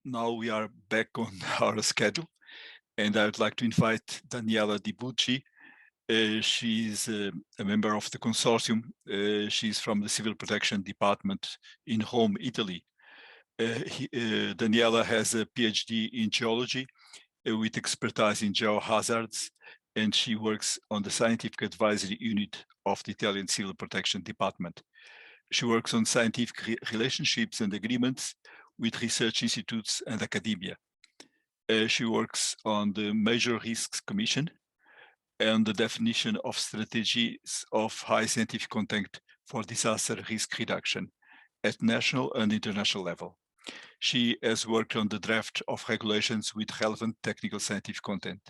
now we are back on our schedule, and I would like to invite Daniela Di Bucci. She's a member of the consortium. She's from the Civil Protection Department in Rome, Italy. Daniela has a PhD in geology with expertise in geohazards, and she works on the scientific advisory unit of the Italian Civil Protection Department. She works on scientific relationships and agreements with research institutes and academia. She works on the Major Risks Commission and the definition of strategies of high scientific content for disaster risk reduction at national and international level. She has worked on the draft of regulations with relevant technical scientific content.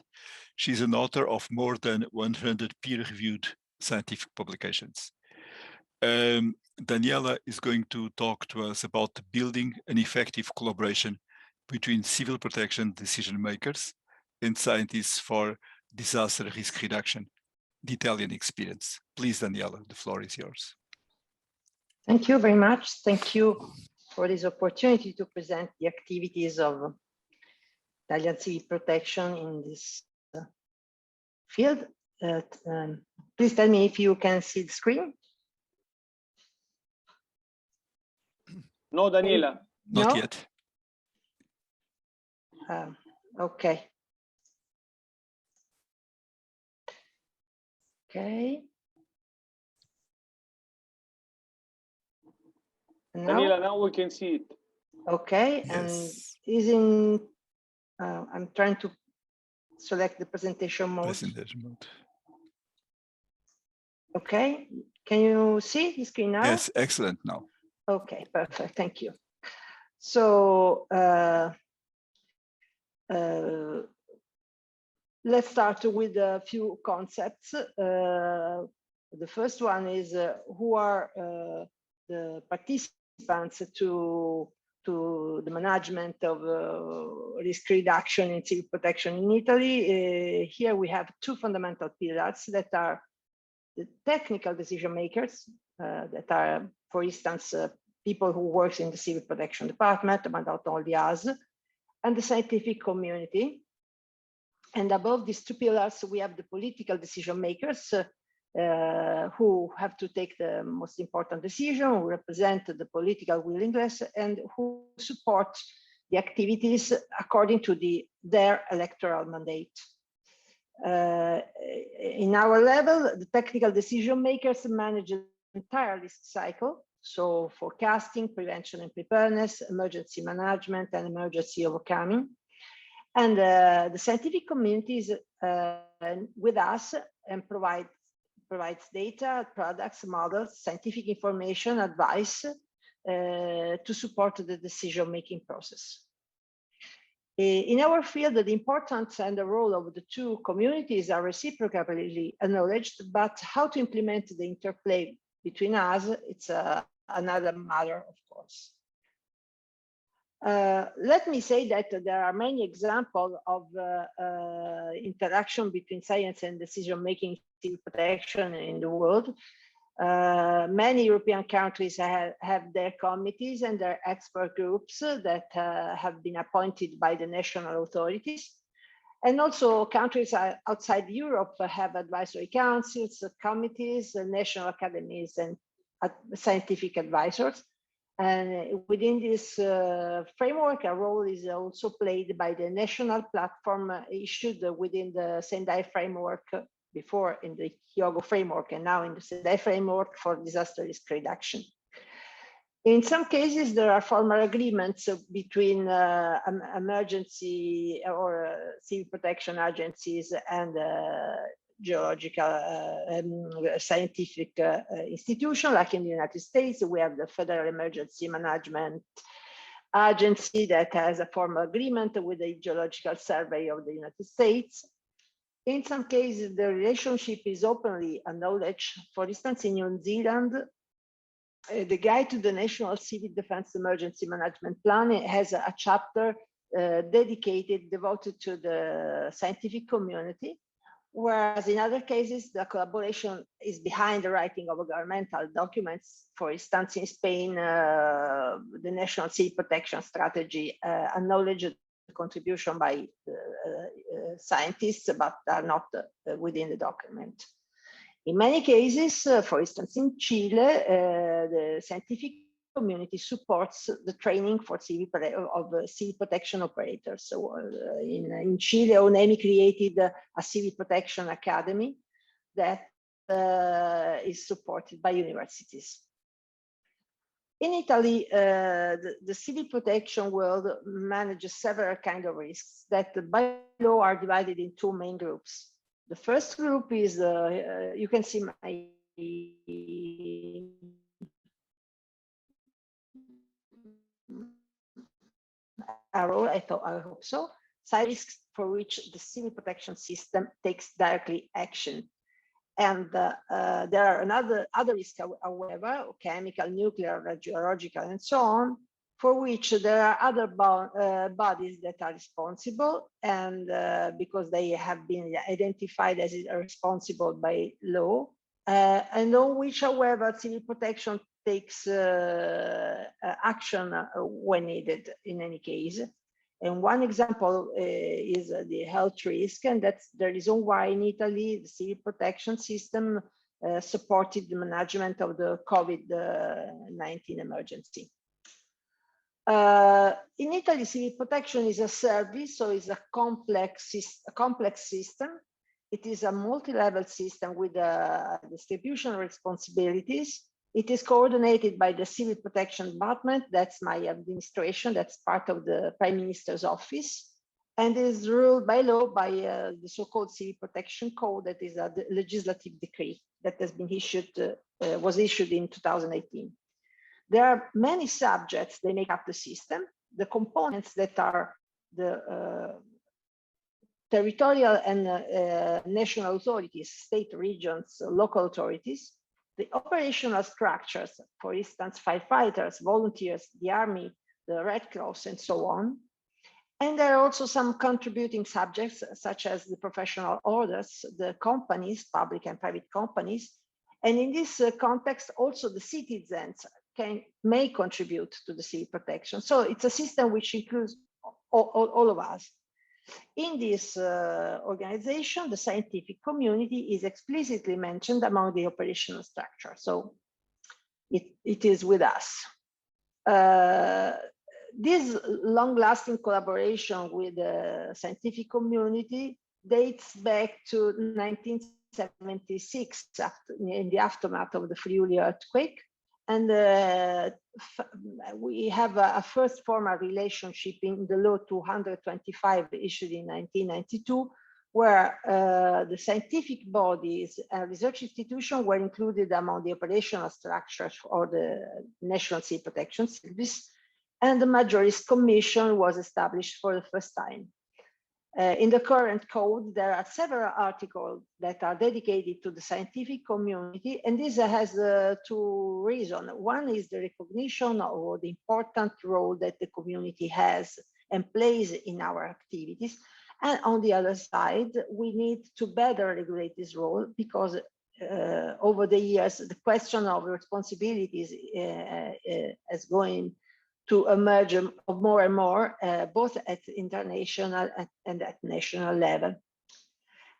She's an author of more than 100 peer-reviewed scientific publications. Daniela is going to talk to us about building an effective collaboration between civil protection decision makers and scientists for disaster risk reduction, the Italian experience. Please, Daniela, the floor is yours. Thank you very much. Thank you for this opportunity to present the activities of Italian civil protection in this field. Please tell me if you can see the screen. No, Daniela. Not yet. Okay. Okay. Daniela, now we can see it. Okay, Yes. and is in. I'm trying to select the presentation mode. Presentation mode. Okay, can you see the screen now? Yes, excellent now. Okay, perfect. Thank you. So let's start with a few concepts. The first one is who are the participants to the management of risk reduction in civil protection in Italy. Here we have two fundamental pillars that are the technical decision makers, that are, for instance, people who work in the civil protection department, but not only us, and the scientific community. And above these two pillars, we have the political decision makers who have to take the most important decision, who represent the political willingness, and who support the activities according to their electoral mandate. In our level, the technical decision makers manage the entire risk cycle, so forecasting, prevention and preparedness, emergency management, and emergency overcoming. And the scientific community is with us and provides data, products, models, scientific information, advice to support the decision-making process. In our field, the importance and the role of the two communities are reciprocally acknowledged, but how to implement the interplay between us, it's another matter, of course. Let me say that there are many examples of interaction between science and decision-making civil protection in the world. Many European countries have their committees and their expert groups that have been appointed by the national authorities. And also countries outside Europe have advisory councils, committees, national academies, and scientific advisors. And within this framework, a role is also played by the national platform issued within the Sendai framework, before in the Hyogo framework, and now in the Sendai framework for disaster risk reduction. In some cases, there are formal agreements between emergency or civil protection agencies and geological scientific institution, like in the United States. We have the Federal Emergency Management Agency that has a formal agreement with the Geological Survey of the United States. In some cases, the relationship is openly acknowledged. For instance, in New Zealand, the Guide to the National Civil Defense Emergency Management Plan has a chapter devoted to the scientific community, Whereas in other cases, the collaboration is behind the writing of governmental documents. For instance, in Spain, the National Civil Protection Strategy acknowledged the contribution by scientists, but are not within the document. In many cases, for instance, in Chile, the scientific community supports the training for civil protection operators. So in Chile, ONEMI created a civil protection academy that is supported by universities. In Italy, the civil protection world manages several kinds of risks that by law are divided in two main groups. The first group is, you can see my arrow, I hope so. Side risks for which the civil protection system takes directly action. And there are other risks, however, chemical, nuclear, radiological, and so on, for which there are other bodies that are responsible, and because they have been identified as responsible by law, and on which, however, civil protection takes action when needed in any case. And one example is the health risk, and that's the reason why in Italy, the civil protection system supported the management of the COVID-19 emergency. In Italy, civil protection is a service, so it's a complex system. It is a multi-level system with distribution responsibilities. It is coordinated by the Civil Protection Department, that's my administration, that's part of the Prime Minister's office, and is ruled by law by the so-called Civil Protection Code, that is a legislative decree that has been issued, was issued in 2018. There are many subjects that make up the system. The components that are the territorial and national authorities, state, regions, local authorities, the operational structures, for instance, firefighters, volunteers, the army, the Red Cross, and so on. And there are also some contributing subjects, such as the professional orders, the companies, public and private companies. And in this context, also the citizens may contribute to the civil protection. So it's a system which includes all of us. In this organization, the scientific community is explicitly mentioned among the operational structure. So it is with us. This long-lasting collaboration with the scientific community dates back to 1976, in the aftermath of the Friuli earthquake. And we have a first formal relationship in the Law 225 issued in 1992, where the scientific bodies and research institutions were included among the operational structures for the National Civil Protection Service, and the Major Risk Commission was established for the first time. In the current code, there are several articles that are dedicated to the scientific community, and this has two reasons. One is the recognition of the important role that the community has and plays in our activities. And on the other side, we need to better regulate this role, because over the years, the question of responsibilities is going to emerge more and more, both at international and at national level.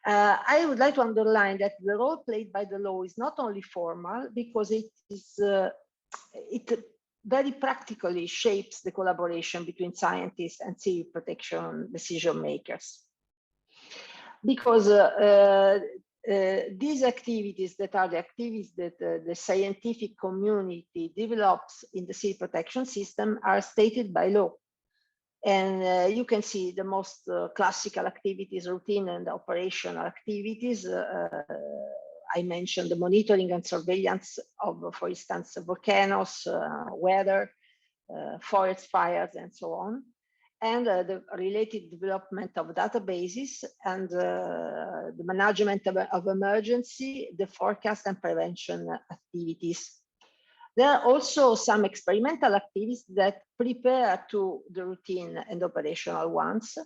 I would like to underline that the role played by the law is not only formal, because it very practically shapes the collaboration between scientists and civil protection decision makers. Because these activities that are the activities that the scientific community develops in the civil protection system are stated by law. And you can see the most classical activities, routine and operational activities. I mentioned the monitoring and surveillance of, for instance, volcanoes, weather, forest fires, and so on. And the related development of databases and the management of emergency, the forecast and prevention activities. There are also some experimental activities that prepare to the routine and operational ones.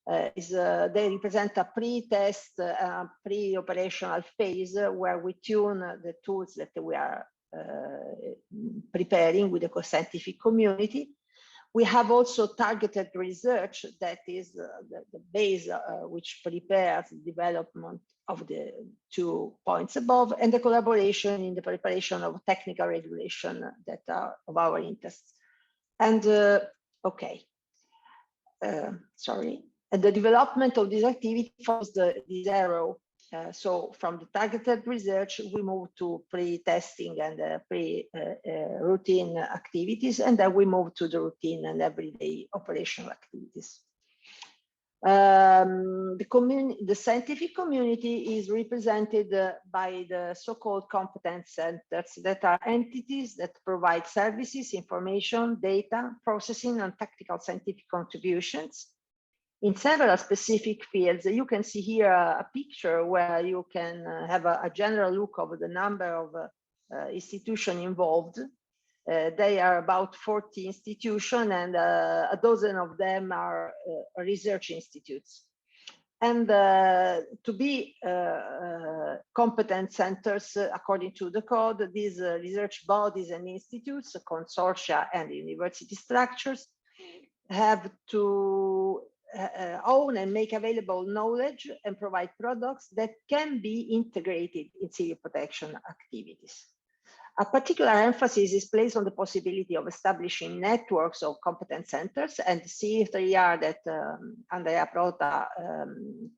they represent a pre-test, pre-operational phase where we tune the tools that we are preparing with the scientific community. We have also targeted research that is the base which prepares the development of the 2 points above, and the collaboration in the preparation of technical regulation that are of our interest. And sorry. And the development of this activity follows this arrow. So from the targeted research, we move to pre-testing and pre-routine activities, and then we move to the routine and everyday operational activities. The scientific community is represented by the so-called competence centers that are entities that provide services, information, data, processing, and tactical scientific contributions in several specific fields. You can see here a picture where you can have a general look of the number of institutions involved. They are about 40 institutions, and a dozen of them are research institutes. And to be competent centers, according to the code, these research bodies and institutes, consortia and university structures have to own and make available knowledge and provide products that can be integrated in civil protection activities. A particular emphasis is placed on the possibility of establishing networks of competence centers, and the DRR that Andrea Prota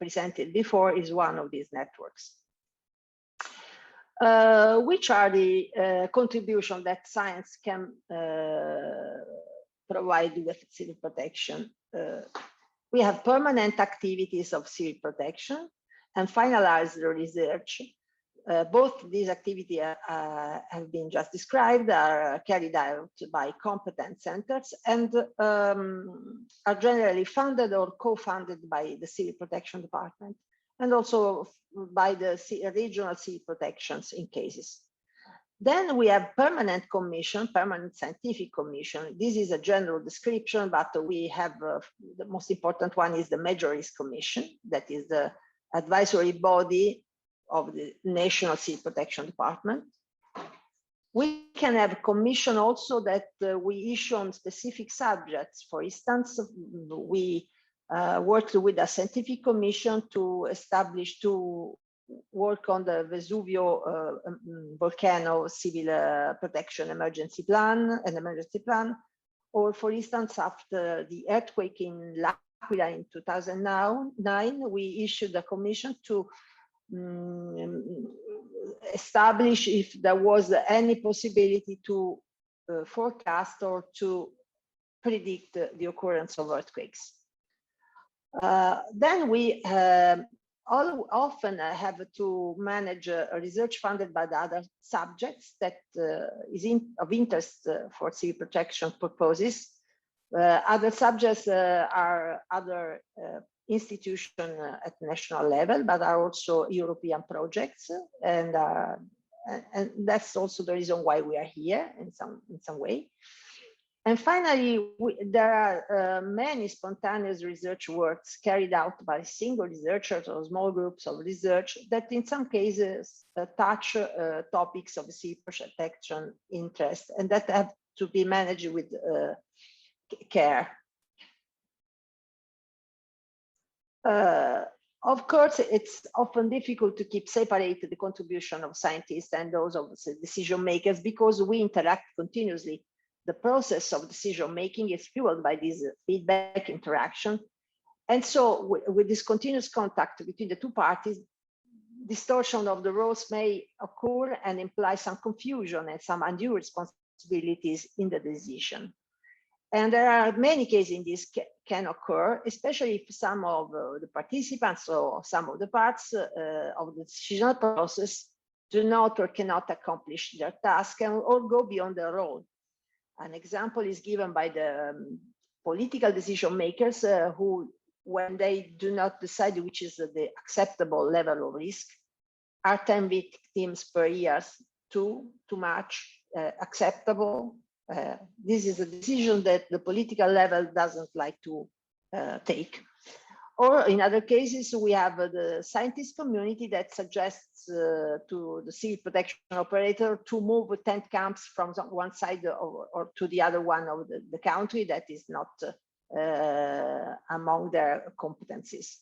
presented before is one of these networks. Which are the contributions that science can provide with civil protection? We have permanent activities of civil protection and finalized research. Both these activities have been just described, are carried out by competence centers, and are generally funded or co-funded by the Civil Protection Department, and also by the regional civil protections in cases. Then we have permanent commission, permanent scientific commission. This is a general description, but we have the most important one is the Major Risk Commission, that is the advisory body of the National Civil Protection Department. We can have a commission also that we issue on specific subjects. For instance, we worked with a scientific commission to work on the Vesuvio volcano civil protection emergency plan, or for instance, after the earthquake in L'Aquila in 2009, we issued a commission to establish if there was any possibility to forecast or to predict the occurrence of earthquakes. Then we often have to manage research funded by the other subjects that is of interest for civil protection purposes. Other subjects are other institutions at national level, but are also European projects, and that's also the reason why we are here in some way. And finally, there are many spontaneous research works carried out by single researchers or small groups of research that in some cases touch topics of civil protection interest, and that have to be managed with care. Of course, it's often difficult to keep separate the contribution of scientists and those of decision makers because we interact continuously. The process of decision making is fueled by this feedback interaction. And so with this continuous contact between the two parties, distortion of the roles may occur and imply some confusion and some undue responsibilities in the decision. And there are many cases in this can occur, especially if some of the participants or some of the parts of the decisional process do not or cannot accomplish their task or go beyond their role. An example is given by the political decision makers who, when they do not decide which is the acceptable level of risk, are 10 victims per year too much acceptable? This is a decision that the political level doesn't like to take. Or in other cases, we have the scientist community that suggests to the civil protection operator to move tent camps from one side or to the other one of the country that is not among their competencies.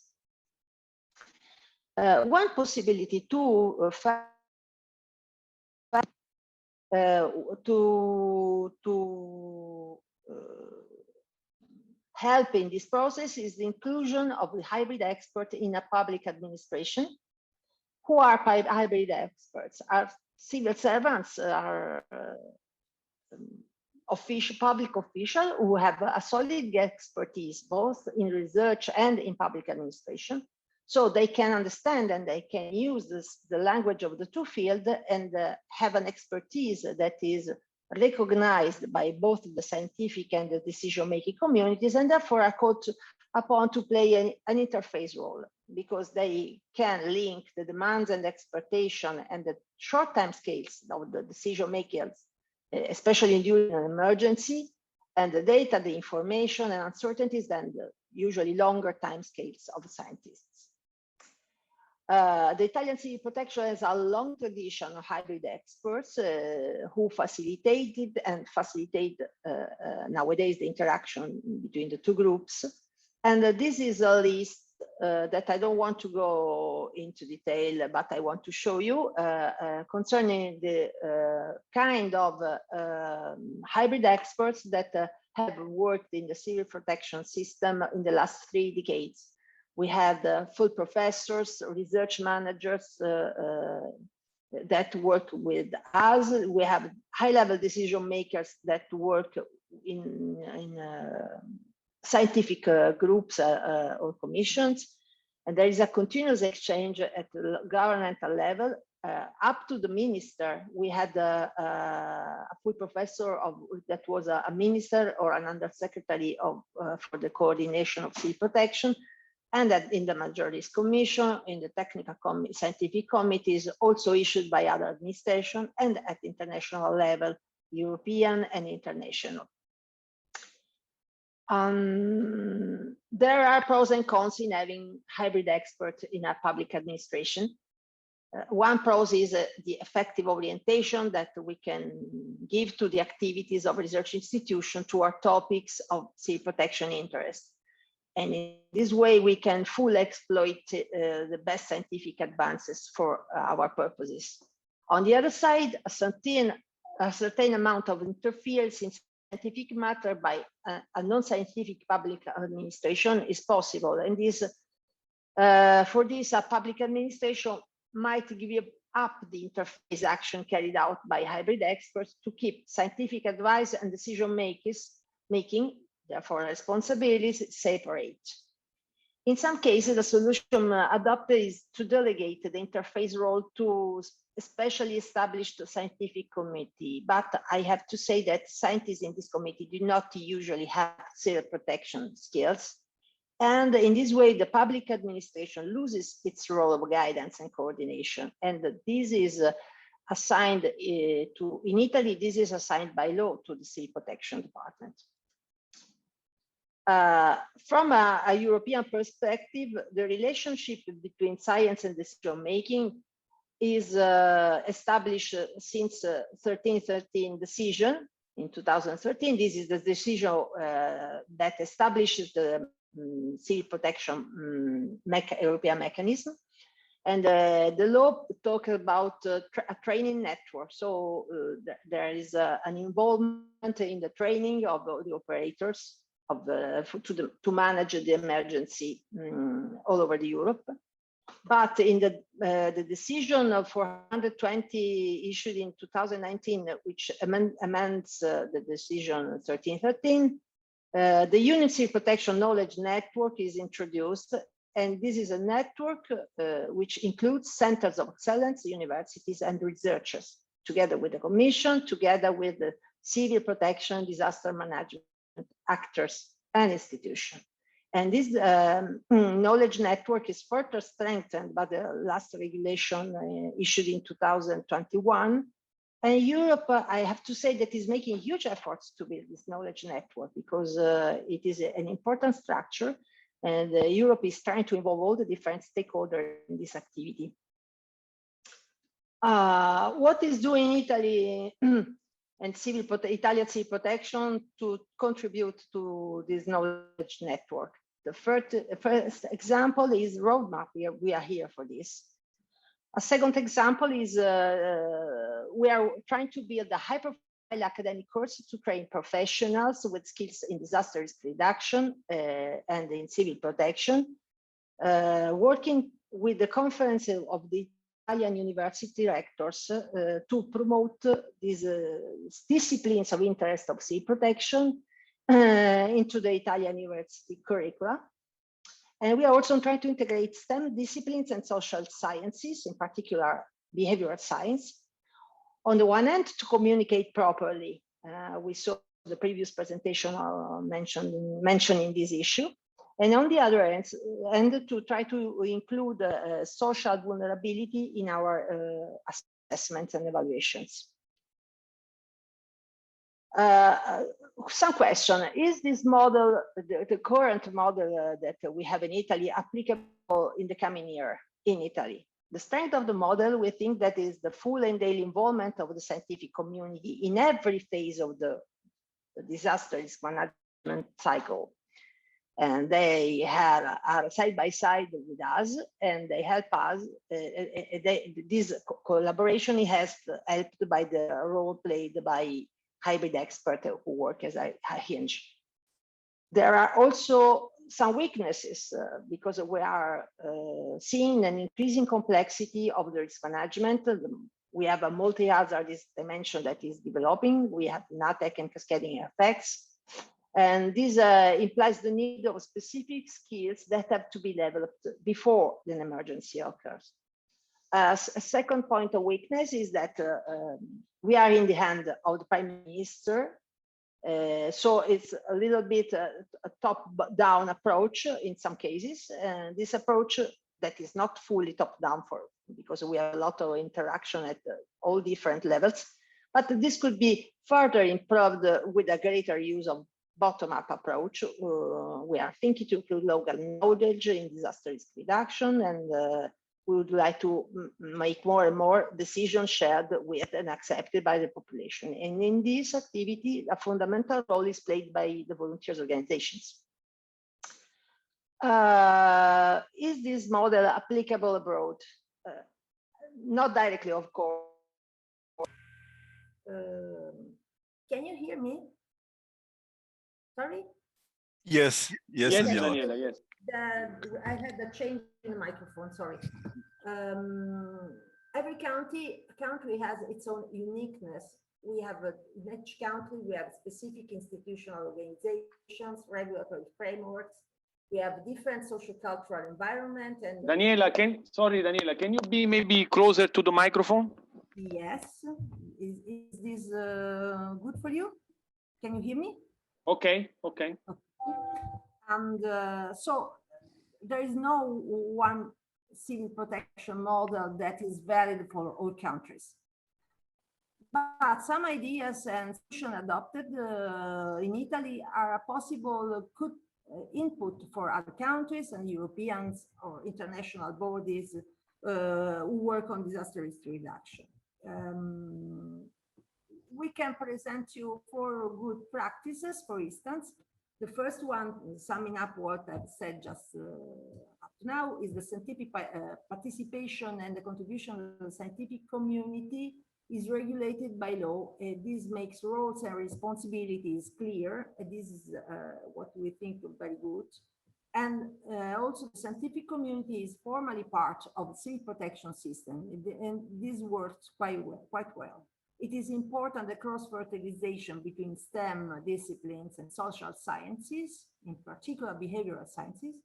One possibility to help in this process is the inclusion of the hybrid expert in a public administration. Who are hybrid experts? Are civil servants, are public officials who have a solid expertise both in research and in public administration. So they can understand and they can use the language of the two fields and have an expertise that is recognized by both the scientific and the decision-making communities, and therefore are called upon to play an interface role, because they can link the demands and expectation and the short time scales of the decision makers, especially during an emergency, and the data, the information and uncertainties than the usually longer time scales of scientists. The Italian civil protection has a long tradition of hybrid experts who facilitated and facilitate nowadays the interaction between the two groups. And this is a list that I don't want to go into detail, but I want to show you concerning the kind of hybrid experts that have worked in the civil protection system in the last 3 decades. We had full professors, research managers that work with us. We have high-level decision makers that work in scientific groups or commissions. And there is a continuous exchange at the governmental level up to the minister. We had a full professor that was a minister or an undersecretary for the coordination of civil protection. And that in the Majorities Commission, in the technical scientific committees, also issued by other administration, and at international level, European and international. There are pros and cons in having hybrid experts in a public administration. One pros is the effective orientation that we can give to the activities of research institutions toward topics of civil protection interest. And in this way, we can fully exploit the best scientific advances for our purposes. On the other side, a certain amount of interference in scientific matter by a non-scientific public administration is possible. And this, for this, a public administration might give up the interface action carried out by hybrid experts to keep scientific advice and decision making, therefore responsibilities, separate. In some cases, the solution adopted is to delegate the interface role to especially established scientific committee. But I have to say that scientists in this committee do not usually have civil protection skills. And in this way, the public administration loses its role of guidance and coordination. And this is assigned in Italy, this is assigned by law to the Civil Protection Department. From a European perspective, the relationship between science and decision making is established since 1313 decision in 2013. This is the decision that establishes the civil protection European mechanism. And the law talks about a training network. So there is an involvement in the training of the operators to manage the emergency all over Europe. But in the decision of 420 issued in 2019, which amends the decision 1313, the Union Civil Protection Knowledge Network is introduced. And this is a network which includes centers of excellence, universities, and researchers, together with the Commission, together with the civil protection, disaster management actors and institutions. And this knowledge network is further strengthened by the last regulation issued in 2021. And Europe, I have to say, that is making huge efforts to build this knowledge network, because it is an important structure. And Europe is trying to involve all the different stakeholders in this activity. What is doing Italy and Italian civil protection to contribute to this knowledge network? The first example is roadmap. We are here for this. A second example is we are trying to build a high-profile academic course to train professionals with skills in disaster risk reduction and in civil protection, working with the conference of the Italian university rectors to promote these disciplines of interest of civil protection into the Italian university curricula. And we are also trying to integrate STEM disciplines and social sciences, in particular behavioral science. On the one hand, to communicate properly. We saw the previous presentation mentioning this issue. And on the other hand, to try to include social vulnerability in our assessments and evaluations. Some question, is this model, the current model that we have in Italy, applicable in the coming year in Italy? The strength of the model, we think that is the full and daily involvement of the scientific community in every phase of the disaster risk management cycle. And they are side by side with us, and they help us. This collaboration has helped by the role played by hybrid experts who work as a hinge. There are also some weaknesses because we are seeing an increasing complexity of the risk management. We have a multi-hazard dimension that is developing. We have NATEC and cascading effects. And this implies the need of specific skills that have to be developed before an emergency occurs. A second point of weakness is that we are in the hand of the Prime Minister. So it's a little bit a top-down approach in some cases. And this approach that is not fully top-down because we have a lot of interaction at all different levels. But this could be further improved with a greater use of bottom-up approach. We are thinking to include local knowledge in disaster risk reduction, and we would like to make more and more decisions shared with and accepted by the population. And in this activity, a fundamental role is played by the volunteers organizations. Is this model applicable abroad? Not directly, of course. Can you hear me? Sorry? Yes, Daniela. Yes. I had a change in the microphone, sorry. Every country has its own uniqueness. We have in each country, we have specific institutional organizations, regulatory frameworks. We have different socio-cultural environment. And Daniela, can you be maybe closer to the microphone? Yes. Is this good for you? Can you hear me? Okay. And so there is no one civil protection model that is valid for all countries. But some ideas and solutions adopted in Italy are a possible good input for other countries and Europeans or international bodies who work on disaster risk reduction. We can present you 4 good practices, for instance. The first one, summing up what I've said just up to now, is the scientific participation and the contribution of the scientific community is regulated by law. This makes roles and responsibilities clear. This is what we think is very good. And also the scientific community is formally part of the civil protection system, and this works quite well. It is important the cross-fertilization between STEM disciplines and social sciences, in particular behavioral sciences,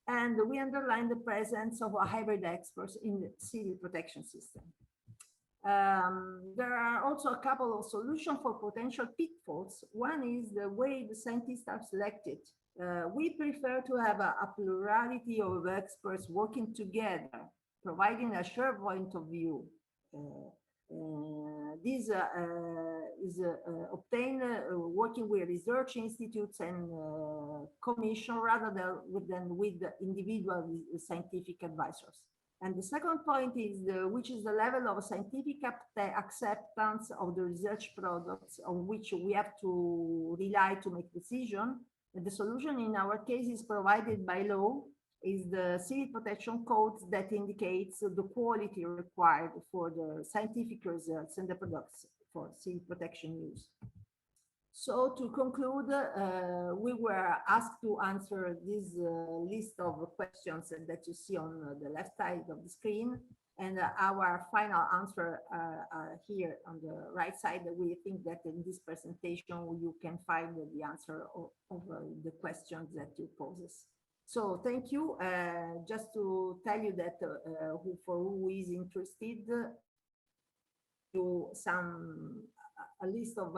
and we underline the presence of hybrid experts in the civil protection system. There are also a couple of solutions for potential pitfalls. One is the way the scientists are selected. We prefer to have a plurality of experts working together, providing a shared point of view. This obtained working with research institutes and commission rather than with individual scientific advisors. And the second point is which is the level of scientific acceptance of the research products on which we have to rely to make decision. And the solution in our case is provided by law, is the civil protection codes that indicates the quality required for the scientific results and the products for civil protection use. So to conclude, we were asked to answer this list of questions that you see on the left side of the screen, and our final answer are here on the right side. We think that in this presentation you can find the answer of the questions that you poses. So thank you. Just to tell you that for who is interested, to a list of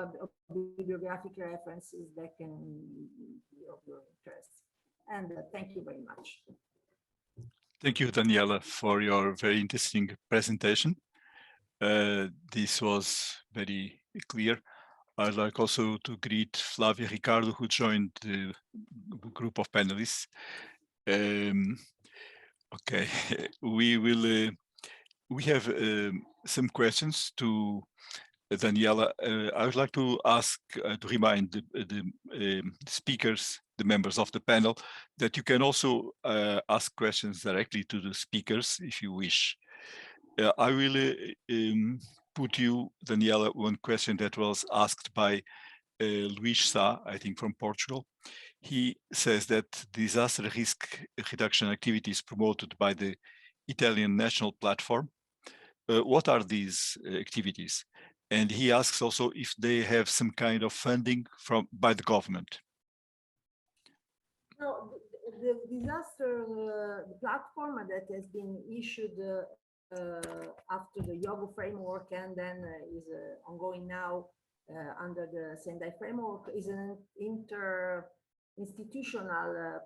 bibliographic references that can be of your interest. And thank you very much. Thank you, Daniela, for your very interesting presentation. This was very clear. I'd like also to greet Flavia Ricardo, who joined the group of panelists. Okay, we have some questions to Daniela. I would like to ask, to remind the speakers, the members of the panel, that you can also ask questions directly to the speakers if you wish. I will put you, Daniela, one question that was asked by Luís Sá, I think from Portugal. He says that disaster risk reduction activities promoted by the Italian National Platform. What are these activities? And he asks also if they have some kind of funding by the government. No, the disaster platform that has been issued after the Yogo framework and then is ongoing now under the Sendai framework is an inter-institutional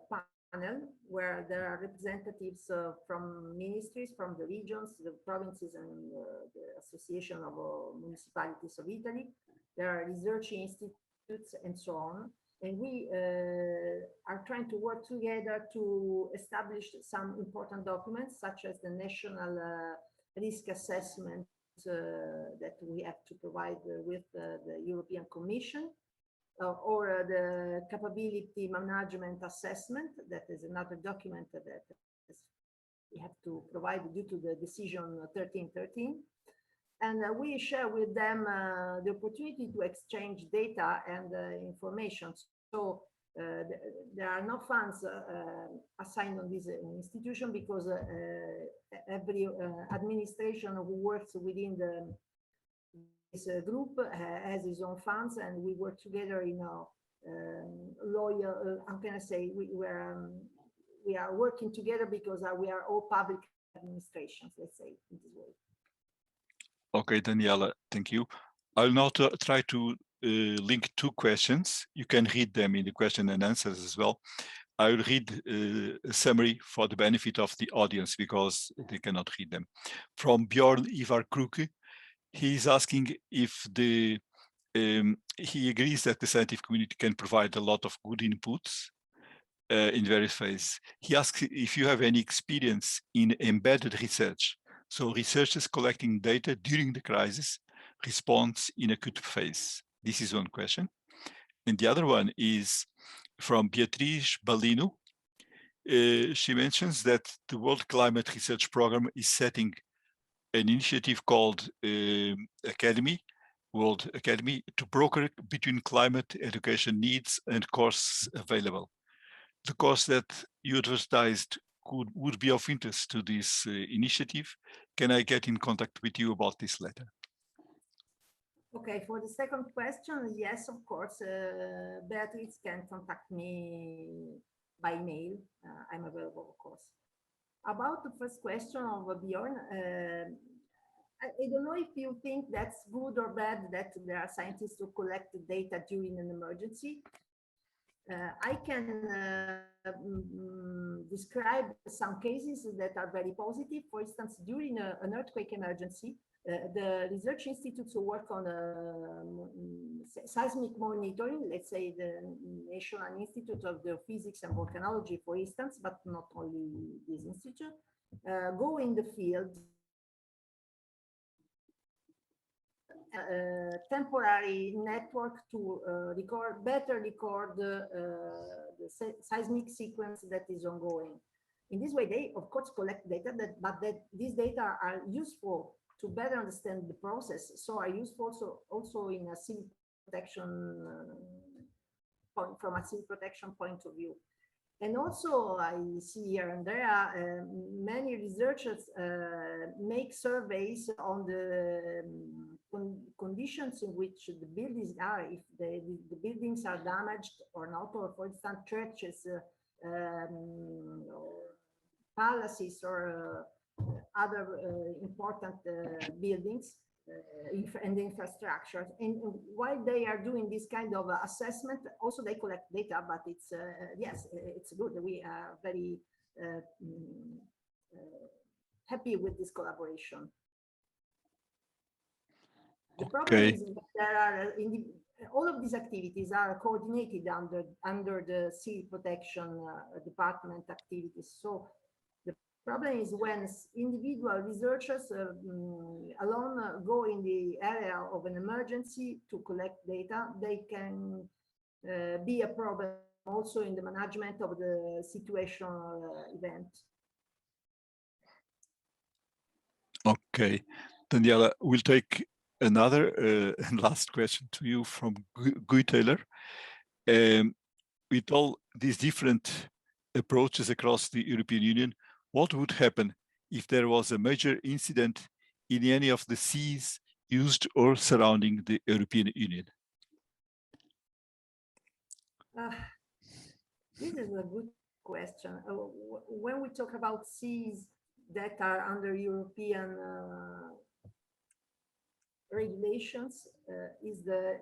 panel where there are representatives from ministries, from the regions, the provinces, and the Association of Municipalities of Italy. There are research institutes and so on. And we are trying to work together to establish some important documents, such as the national risk assessment that we have to provide with the European Commission, or the capability management assessment, that is another document that we have to provide due to the decision 1313. And we share with them the opportunity to exchange data and information. So there are no funds assigned on this institution because every administration who works within this group has his own funds, and we work together in a loyal, how can I say, we are working together because we are all public administrations, let's say, in this way. Okay, Daniela, thank you. I'll now try to link two questions. You can read them in the question and answers as well. I'll read a summary for the benefit of the audience because they cannot read them. From Bjorn Ivar Kruke, he's asking if he agrees that the scientific community can provide a lot of good inputs in various phases. He asks if you have any experience in embedded research. So researchers collecting data during the crisis response in acute phase. This is one question. And the other one is from Beatriz Balino. She mentions that the World Climate Research Program is setting an initiative called World Academy, to broker between climate education needs and courses available. The course that you advertised would be of interest to this initiative. Can I get in contact with you about this later? Okay, for the second question, yes, of course, Beatrice can contact me by mail. I'm available, of course. About the first question of Bjorn, I don't know if you think that's good or bad that there are scientists who collect data during an emergency. I can describe some cases that are very positive. For instance, during an earthquake emergency, The research institutes who work on seismic monitoring, let's say the National Institute of Geophysics and Volcanology, for instance, but not only this institute, go in the field, temporary network to better record the seismic sequence that is ongoing. In this way, they of course collect data, but these data are useful to better understand the process, so are useful also in a civil protection point, from a civil protection point of view. And also, I see here and there, many researchers make surveys on the conditions in which the buildings are, if the buildings are damaged or not, or for instance, churches, or palaces, or other important buildings and infrastructure. And while they are doing this kind of assessment, also they collect data, but it's, yes, it's good. We are very happy with this collaboration. The problem is that there are, all of these activities are coordinated under the civil protection department activities. So the problem is when individual researchers alone go in the area of an emergency to collect data, they can be a problem also in the management of the situational event. Okay, Daniela, we'll take another last question to you from Guy Taylor. With all these different approaches across the European Union, what would happen if there was a major incident in any of the seas used or surrounding the European Union? This is a good question. When we talk about seas that are under European regulations, is the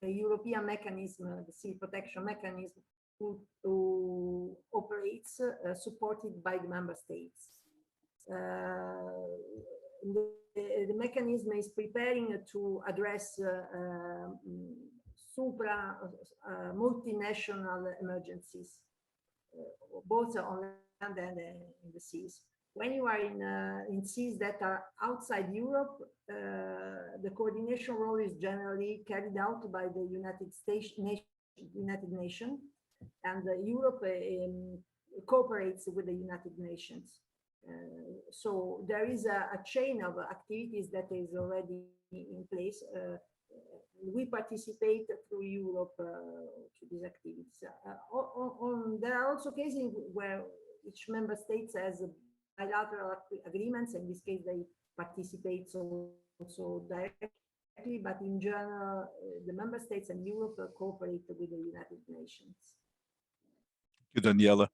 European mechanism, the sea protection mechanism, who operates supported by the member states. The mechanism is preparing to address multinational emergencies, both on land and in the seas. When you are in seas that are outside Europe, the coordination role is generally carried out by the United Nations, and Europe cooperates with the United Nations. So there is a chain of activities that is already in place. We participate through Europe to these activities. There are also cases where each member state has bilateral agreements. In this case, they participate also directly, but in general, the member states and Europe cooperate with the United Nations. Thank you, Daniela.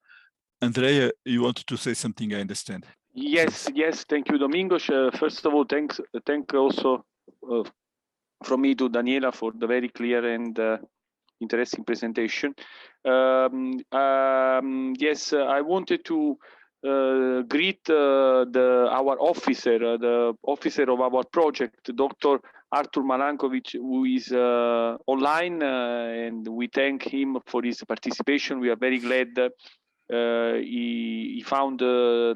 Andrea, you wanted to say something, I understand. Yes, thank you, Domingos. First of all, thank also from me to Daniela for the very clear and interesting presentation. Yes, I wanted to greet our officer, the officer of our project, Dr. Artur Malankovic, who is online, and we thank him for his participation. We are very glad he found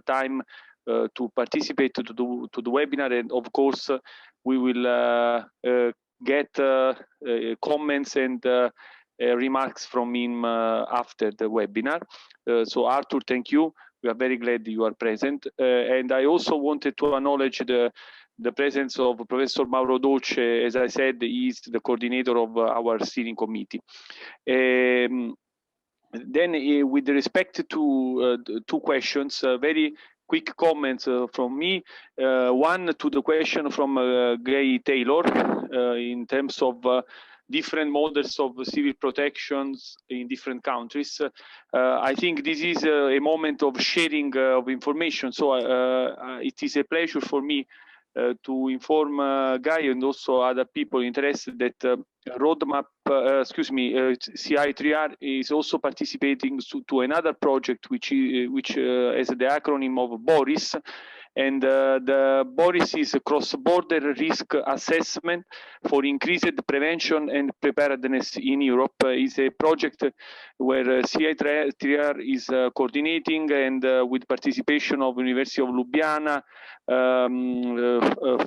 time to participate to the webinar, and of course we will get comments and remarks from him after the webinar. So Artur, thank you. We are very glad you are present. And I also wanted to acknowledge the presence of Professor Mauro Dolce. As I said, he is the coordinator of our steering committee. Then with respect to two questions, very quick comments from me. One to the question from Gray Taylor in terms of different models of civil protections in different countries. I think this is a moment of sharing of information. So it is a pleasure for me to inform Guy and also other people interested that roadmap, CI3R is also participating to another project which has the acronym of BORIS, And the Boris is a cross-border risk assessment for increased prevention and preparedness in Europe. Is a project where CI3R is coordinating, and with participation of University of Ljubljana,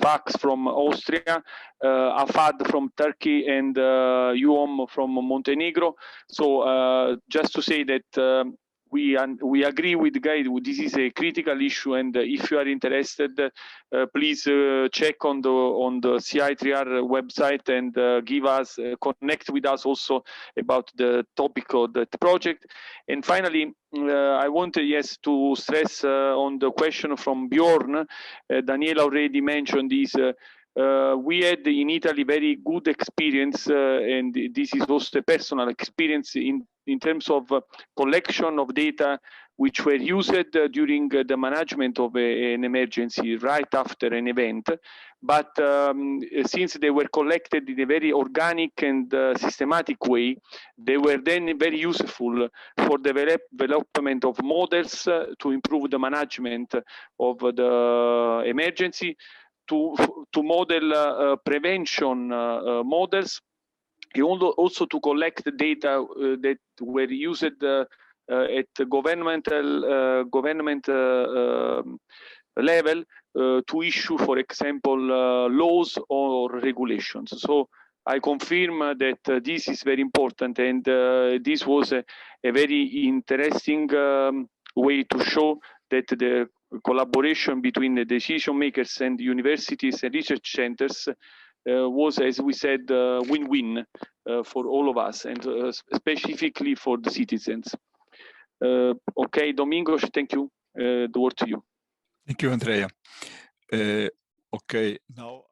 FAX from Austria, AFAD from Turkey, and UOM from Montenegro. So just to say that we agree with Guy. This is a critical issue, and if you are interested, please check on the CI3R website and connect with us also about the topic of the project. And finally, I want to stress on the question from Bjorn. Daniela already mentioned this. We had in Italy very good experience, and this is also a personal experience in terms of collection of data which were used during the management of an emergency right after an event. But since they were collected in a very organic and systematic way, they were then very useful for development of models to improve the management of the emergency, to model prevention models, and also to collect the data that were used at governmental level to issue, for example, laws or regulations. So I confirm that this is very important, and this was a very interesting way to show that the collaboration between the decision makers and universities and research centers was, as we said, win-win for all of us, and specifically for the citizens. Okay, Domingos, thank you. The word to you. Thank you, Andrea. Okay, now